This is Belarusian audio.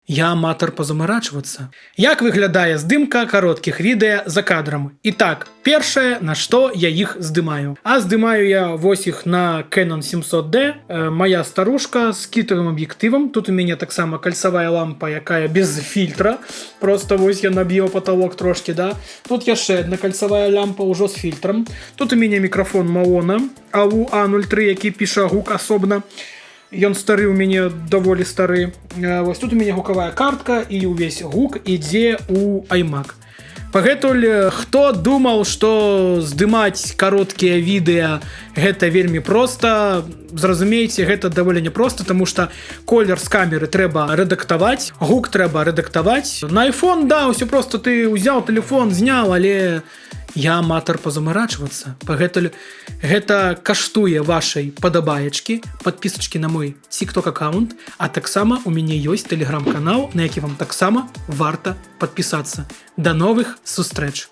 Я аматар пазамарачвацца. Як выглядае здымка кароткіх відэа за кадрам? І так, першае, на што я іх здымаю. А здымаю я вось іх на Canon 700D. Моя старушка з кітавым аб'ектывам. Тут у мяне таксама кальцавая лампа, якая без фільтра. Просто вось я наб'ю патолок трошки, да. Тут яшчэ адна кальцавая лямпа ўжо з фільтрам. Тут у мяне мікрафон Маона AU-A03, які піша гук асобна. Ён стары у мяне даволі стары. Вось тут у мяне гукавая картка і ўвесь гук ідзе ў iMac. Пагэтуль, хто думаў, што здымаць кароткія відэа гэта вельмі проста, зразумейце, гэта даволі непроста, таму што колер з камеры трэба рэдактаваць, гук трэба рэдактаваць. На iPhone, да, ўсё просто ты ўзяў тэлефон, зняў, але я аматар пазамарачвацца. Пагэтуль, гэта каштуе вашай падабаечкі, падпісачкі на мой TikTok аккаунт, а таксама у мяне ёсць тэлеграм-канал, на які вам таксама варта падпісацца. Да новых сустрэч!